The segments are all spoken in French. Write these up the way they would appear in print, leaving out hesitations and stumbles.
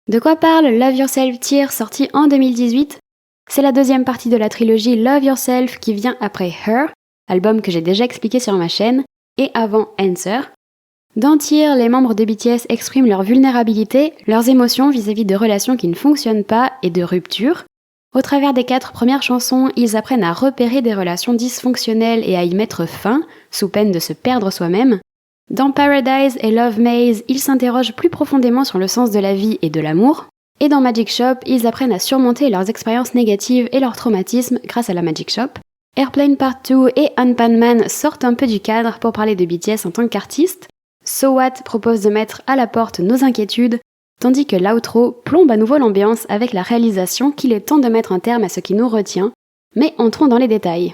De quoi parle Love Yourself Tear, sorti en 2018 ? C'est la deuxième partie de la trilogie Love Yourself qui vient après Her, album que j'ai déjà expliqué sur ma chaîne, et avant Answer. Dans Tear, les membres de BTS expriment leur vulnérabilité, leurs émotions vis-à-vis de relations qui ne fonctionnent pas et de ruptures. Au travers des 4 premières chansons, ils apprennent à repérer des relations dysfonctionnelles et à y mettre fin, sous peine de se perdre soi-même. Dans Paradise et Love Maze, ils s'interrogent plus profondément sur le sens de la vie et de l'amour. Et dans Magic Shop, ils apprennent à surmonter leurs expériences négatives et leurs traumatismes grâce à la Magic Shop. Airplane Part 2 et Unpan Man sortent un peu du cadre pour parler de BTS en tant qu'artiste. So What propose de mettre à la porte nos inquiétudes, tandis que l'outro plombe à nouveau l'ambiance avec la réalisation qu'il est temps de mettre un terme à ce qui nous retient. Mais entrons dans les détails.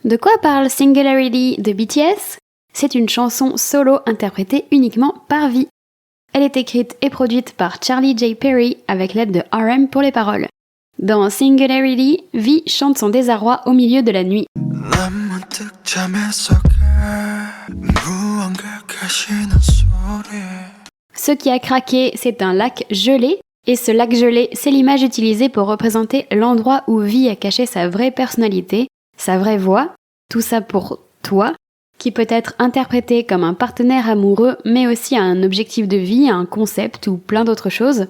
De quoi parle Singularity de BTS ? C'est une chanson solo interprétée uniquement par V. Elle est écrite et produite par Charlie J. Perry avec l'aide de RM pour les paroles. Dans Singularity, V chante son désarroi au milieu de la nuit. Ce qui a craqué, c'est un lac gelé, et ce lac gelé, c'est l'image utilisée pour représenter l'endroit où V a caché sa vraie personnalité, sa vraie voix, tout ça pour toi, qui peut être interprété comme un partenaire amoureux, mais aussi à un objectif de vie, un concept ou plein d'autres choses.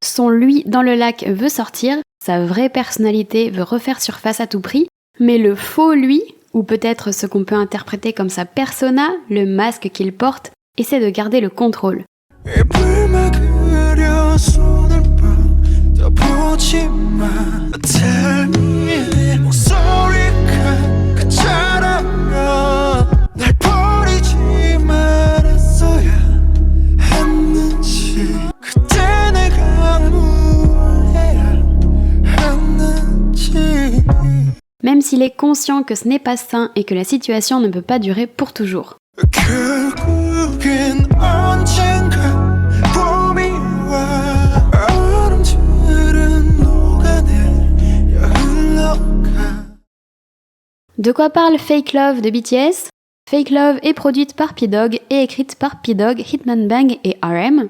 Son lui dans le lac veut sortir, sa vraie personnalité veut refaire surface à tout prix, mais le faux lui, ou peut-être ce qu'on peut interpréter comme sa persona, le masque qu'il porte, essaie de garder le contrôle. Même s'il est conscient que ce n'est pas sain et que la situation ne peut pas durer pour toujours. De quoi parle Fake Love de BTS ? Fake Love est produite par P-Dog et écrite par P-Dog, Hitman Bang et RM.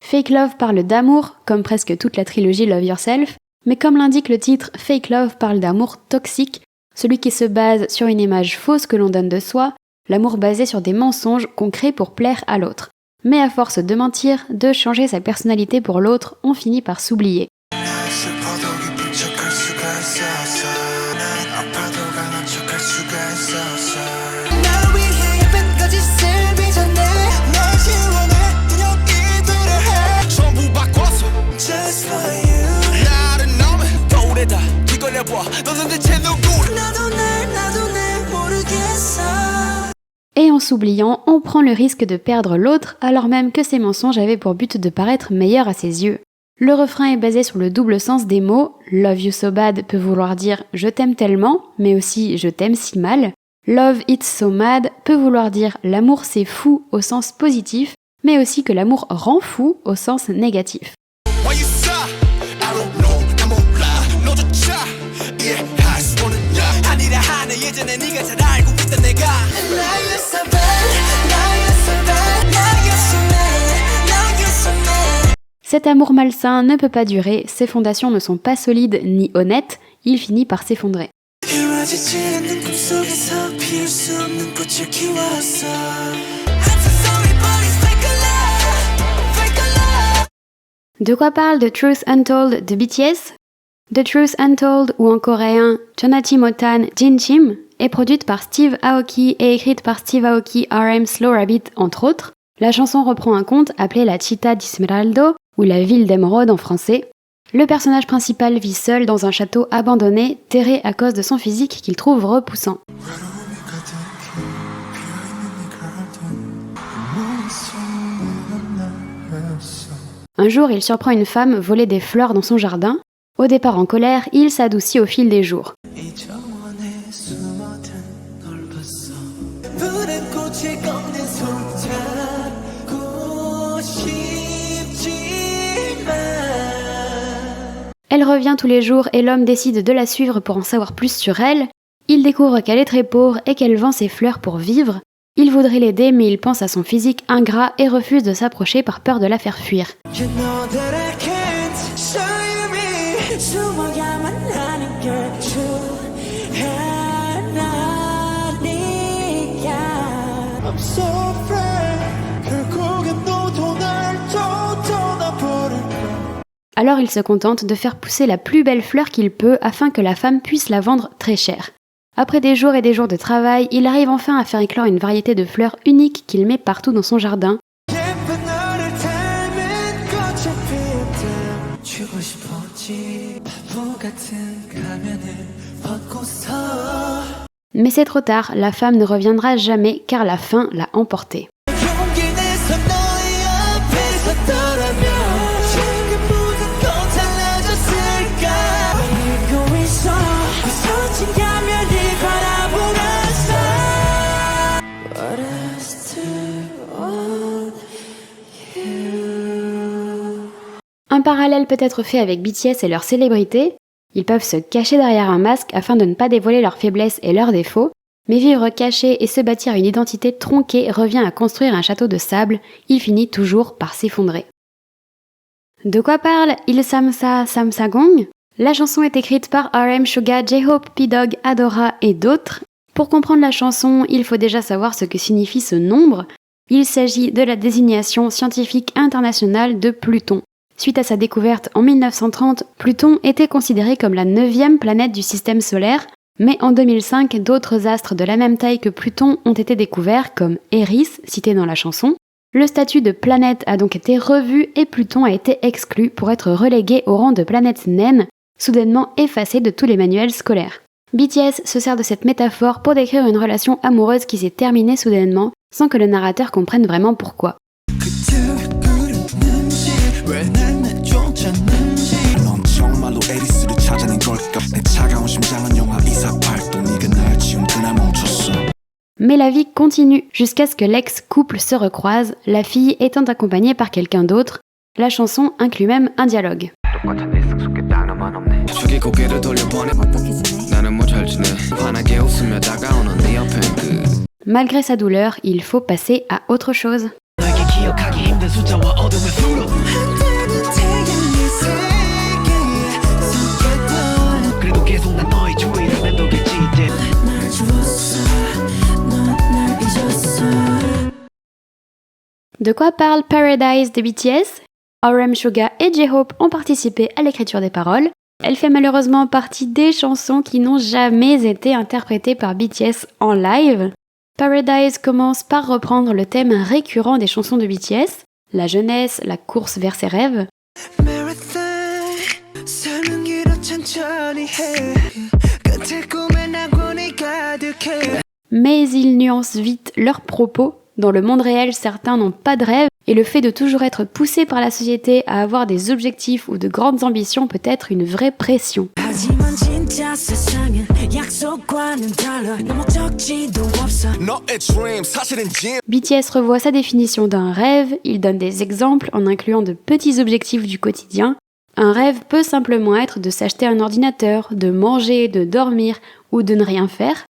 Fake Love parle d'amour, comme presque toute la trilogie Love Yourself, mais comme l'indique le titre, Fake Love parle d'amour toxique, celui qui se base sur une image fausse que l'on donne de soi, l'amour basé sur des mensonges qu'on crée pour plaire à l'autre. Mais à force de mentir, de changer sa personnalité pour l'autre, on finit par s'oublier. Et en s'oubliant, on prend le risque de perdre l'autre alors même que ces mensonges avaient pour but de paraître meilleurs à ses yeux. Le refrain est basé sur le double sens des mots. Love you so bad peut vouloir dire je t'aime tellement, mais aussi je t'aime si mal. Love it's so mad peut vouloir dire l'amour c'est fou au sens positif, mais aussi que l'amour rend fou au sens négatif. Cet amour malsain ne peut pas durer, ses fondations ne sont pas solides ni honnêtes, il finit par s'effondrer. De quoi parle The Truth Untold de BTS ? The Truth Untold, ou en coréen Chonachimotan Jinchim, est produite par Steve Aoki et écrite par Steve Aoki, RM, Slow Rabbit, entre autres. La chanson reprend un conte appelé La Città di Smeraldo, ou La Ville d'Émeraude en français. Le personnage principal vit seul dans un château abandonné, terré à cause de son physique qu'il trouve repoussant. Un jour, il surprend une femme voler des fleurs dans son jardin. Au départ en colère, il s'adoucit au fil des jours. Elle revient tous les jours et l'homme décide de la suivre pour en savoir plus sur elle. Il découvre qu'elle est très pauvre et qu'elle vend ses fleurs pour vivre. Il voudrait l'aider mais il pense à son physique ingrat et refuse de s'approcher par peur de la faire fuir. Alors il se contente de faire pousser la plus belle fleur qu'il peut afin que la femme puisse la vendre très cher. Après des jours et des jours de travail, il arrive enfin à faire éclore une variété de fleurs uniques qu'il met partout dans son jardin. Mais c'est trop tard, la femme ne reviendra jamais car la faim l'a emportée. Un parallèle peut être fait avec BTS et leur célébrité. Ils peuvent se cacher derrière un masque afin de ne pas dévoiler leurs faiblesses et leurs défauts, mais vivre caché et se bâtir une identité tronquée revient à construire un château de sable, il finit toujours par s'effondrer. De quoi parle Il Samsa Samsagong ? La chanson est écrite par RM, Suga, J-Hope, P-Dog, Adora et d'autres. Pour comprendre la chanson, il faut déjà savoir ce que signifie ce nombre. Il s'agit de la désignation scientifique internationale de Pluton. Suite à sa découverte en 1930, Pluton était considéré comme la 9e planète du système solaire, mais en 2005, d'autres astres de la même taille que Pluton ont été découverts, comme Eris, cité dans la chanson. Le statut de planète a donc été revu et Pluton a été exclu pour être relégué au rang de planète naine, soudainement effacée de tous les manuels scolaires. BTS se sert de cette métaphore pour décrire une relation amoureuse qui s'est terminée soudainement, sans que le narrateur comprenne vraiment pourquoi. Mais la vie continue jusqu'à ce que l'ex-couple se recroise, la fille étant accompagnée par quelqu'un d'autre. La chanson inclut même un dialogue. Malgré sa douleur, il faut passer à autre chose. De quoi parle Paradise de BTS ? RM, Suga et J-Hope ont participé à l'écriture des paroles. Elle fait malheureusement partie des chansons qui n'ont jamais été interprétées par BTS en live. Paradise commence par reprendre le thème récurrent des chansons de BTS, la jeunesse, la course vers ses rêves. Mais ils nuancent vite leurs propos. Dans le monde réel, certains n'ont pas de rêve et le fait de toujours être poussé par la société à avoir des objectifs ou de grandes ambitions peut être une vraie pression. BTS revoit sa définition d'un rêve, il donne des exemples en incluant de petits objectifs du quotidien. Un rêve peut simplement être de s'acheter un ordinateur, de manger, de dormir ou de ne rien faire.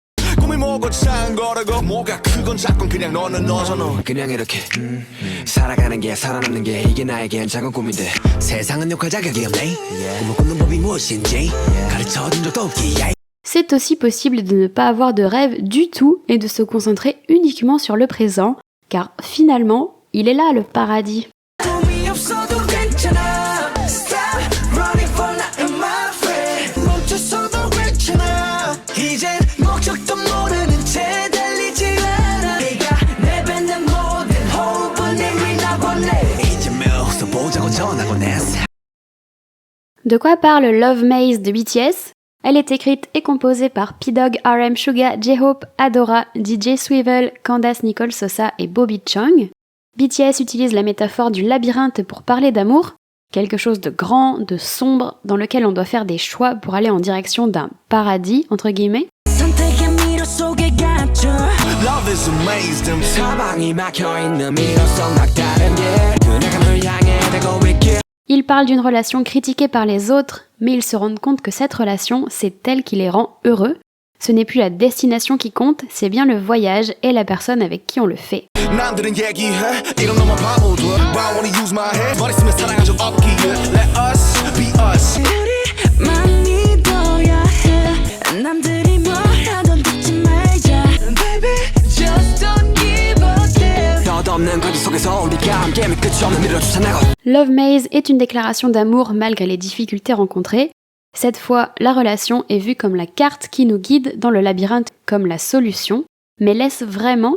C'est aussi possible de ne pas avoir de rêve du tout et de se concentrer uniquement sur le présent, car finalement, il est là le paradis. De quoi parle Love Maze de BTS ? Elle est écrite et composée par P-Dog, RM, Suga, J-Hope, Adora, DJ Swivel, Candace Nicole Sosa et Bobby Chung. BTS utilise la métaphore du labyrinthe pour parler d'amour, quelque chose de grand, de sombre, dans lequel on doit faire des choix pour aller en direction d'un paradis, entre guillemets. Ils parlent d'une relation critiquée par les autres, mais ils se rendent compte que cette relation, c'est elle qui les rend heureux. Ce n'est plus la destination qui compte, c'est bien le voyage et la personne avec qui on le fait. Love Maze est une déclaration d'amour malgré les difficultés rencontrées. Cette fois, la relation est vue comme la carte qui nous guide dans le labyrinthe comme la solution, mais laisse vraiment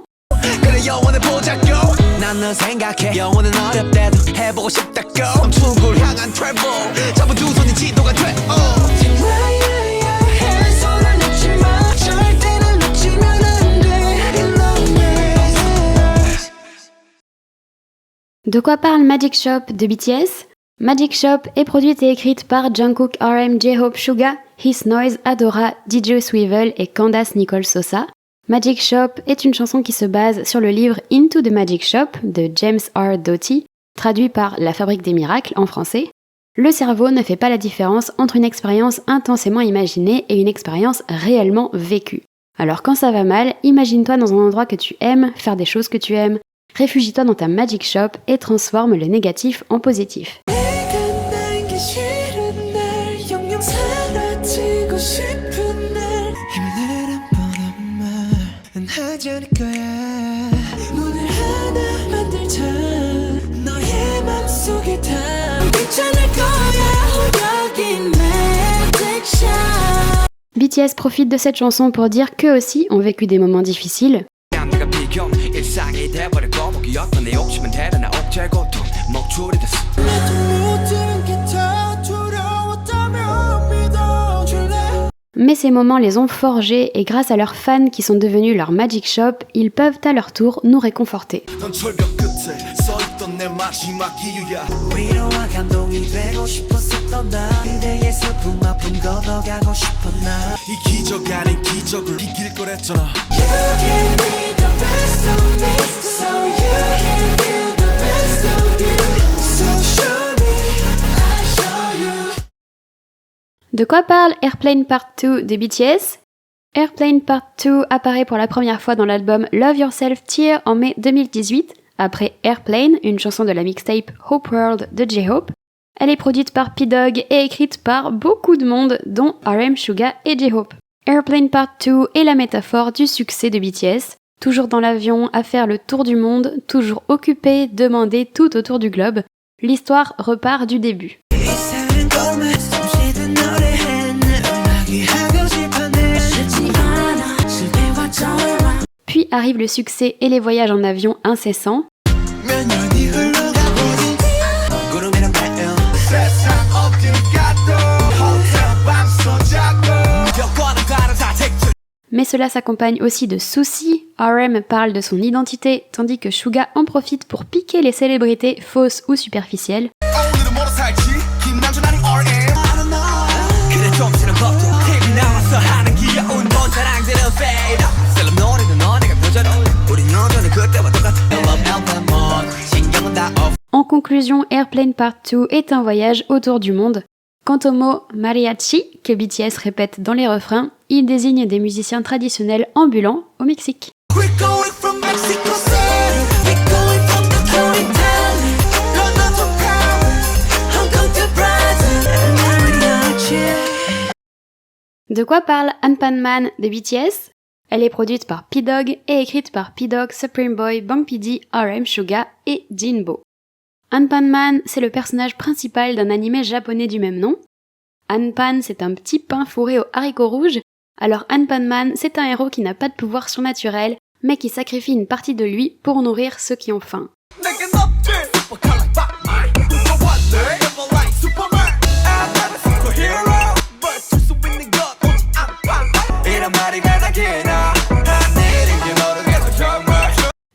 De quoi parle Magic Shop de BTS? Magic Shop est produite et écrite par Jungkook, RM, J-Hope, Suga, His Noise, Adora, DJ Swivel et Candace Nicole Sosa. Magic Shop est une chanson qui se base sur le livre Into the Magic Shop de James R. Doty, traduit par La Fabrique des Miracles en français. Le cerveau ne fait pas la différence entre une expérience intensément imaginée et une expérience réellement vécue. Alors quand ça va mal, imagine-toi dans un endroit que tu aimes, faire des choses que tu aimes. Réfugie-toi dans ta Magic Shop et transforme le négatif en positif. BTS profite de cette chanson pour dire qu'eux aussi ont vécu des moments difficiles. Mais ces moments les ont forgés et grâce à leurs fans qui sont devenus leur Magic Shop, ils peuvent à leur tour nous réconforter. De quoi parle Airplane Part 2 de BTS? Airplane Part 2 apparaît pour la première fois dans l'album Love Yourself Tear en mai 2018, après Airplane, une chanson de la mixtape Hope World de J-Hope. Elle est produite par P-Dog et écrite par beaucoup de monde, dont RM, Suga et J-Hope. Airplane Part 2 est la métaphore du succès de BTS, toujours dans l'avion, à faire le tour du monde, toujours occupé, demandé tout autour du globe. L'histoire repart du début. Puis arrive le succès et les voyages en avion incessants. Mais cela s'accompagne aussi de soucis. RM parle de son identité, tandis que Suga en profite pour piquer les célébrités fausses ou superficielles. En conclusion, Airplane Part 2 est un voyage autour du monde. Quant au mot mariachi, que BTS répète dans les refrains, il désigne des musiciens traditionnels ambulants au Mexique. De quoi parle Anpan Man de BTS? Elle est produite par P-Dog et écrite par P-Dog, Supreme Boy, Bang PD, RM, Suga et Jinbo. Anpan Man, c'est le personnage principal d'un anime japonais du même nom. Anpan, c'est un petit pain fourré aux haricots rouges, alors Anpan Man, c'est un héros qui n'a pas de pouvoir surnaturel, mais qui sacrifie une partie de lui pour nourrir ceux qui ont faim.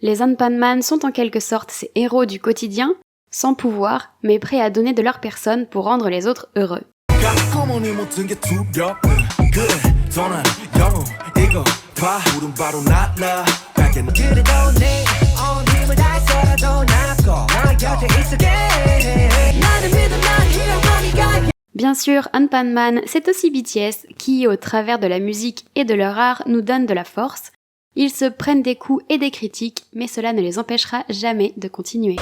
Les Anpan Man sont en quelque sorte ces héros du quotidien, sans pouvoir, mais prêts à donner de leur personne pour rendre les autres heureux. Bien sûr, Pan Man, c'est aussi BTS qui, au travers de la musique et de leur art, nous donne de la force. Ils se prennent des coups et des critiques, mais cela ne les empêchera jamais de continuer.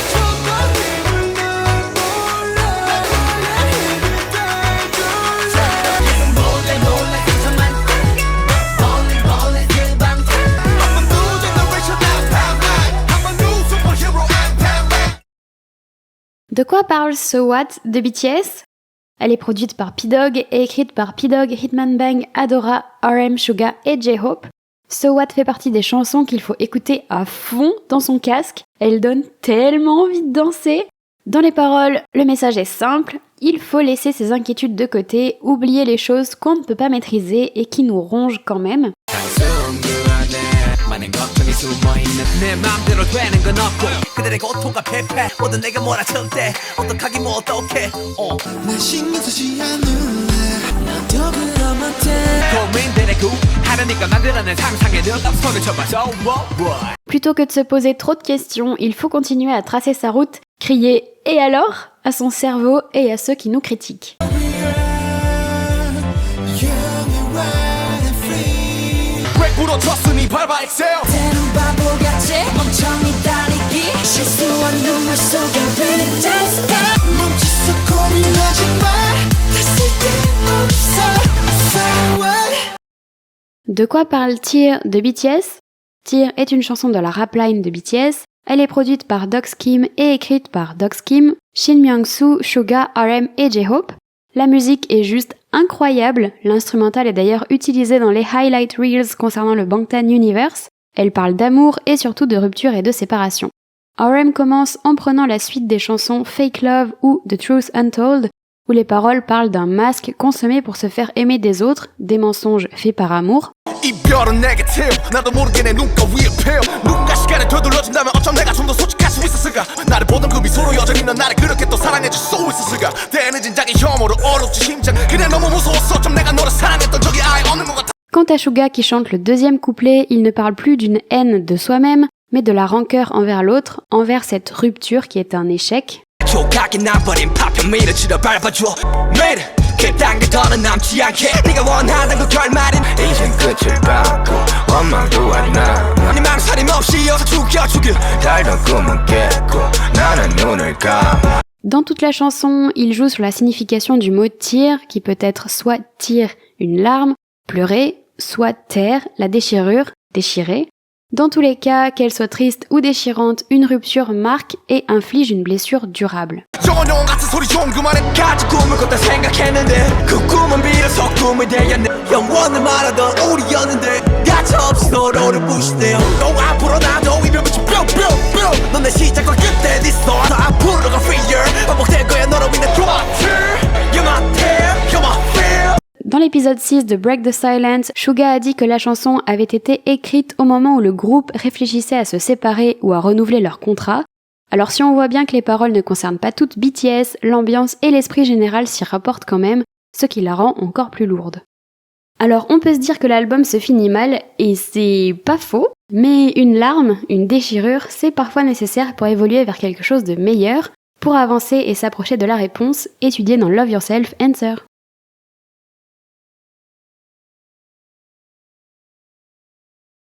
De quoi parle So What de BTS ? Elle est produite par P-Dog et écrite par P-Dog, Hitman Bang, Adora, RM, Suga et J-Hope. So What fait partie des chansons qu'il faut écouter à fond dans son casque. Elle donne tellement envie de danser. Dans les paroles, le message est simple. Il faut laisser ses inquiétudes de côté, oublier les choses qu'on ne peut pas maîtriser et qui nous rongent quand même. Plutôt que de se poser trop de questions, il faut continuer à tracer sa route, crier « Et alors ?» à son cerveau et à ceux qui nous critiquent. De quoi parle Tear de BTS ? Tear est une chanson de la rap line de BTS. Elle est produite par Dogs Kim et écrite par Dogs Kim, Shin Myung-soo, Suga, RM et J-Hope. La musique est juste incroyable, l'instrumental est d'ailleurs utilisé dans les highlight reels concernant le Bangtan Universe. Elle parle d'amour et surtout de rupture et de séparation. RM commence en prenant la suite des chansons Fake Love ou The Truth Untold, où les paroles parlent d'un masque consommé pour se faire aimer des autres, des mensonges faits par amour. Quant à Suga qui chante le deuxième couplet, il ne parle plus d'une haine de soi-même, mais de la rancœur envers l'autre, envers cette rupture qui est un échec. Dans toute la chanson, il joue sur la signification du mot tear, qui peut être soit tear, une larme, pleurer, soit tear, la déchirure, déchirer. Dans tous les cas, qu'elle soit triste ou déchirante, une rupture marque et inflige une blessure durable. Dans l'épisode 6 de Break the Silence, Suga a dit que la chanson avait été écrite au moment où le groupe réfléchissait à se séparer ou à renouveler leur contrat. Alors si on voit bien que les paroles ne concernent pas toutes BTS, l'ambiance et l'esprit général s'y rapportent quand même, ce qui la rend encore plus lourde. Alors on peut se dire que l'album se finit mal, et c'est pas faux, mais une larme, une déchirure, c'est parfois nécessaire pour évoluer vers quelque chose de meilleur. Pour avancer et s'approcher de la réponse, étudiez dans Love Yourself Answer.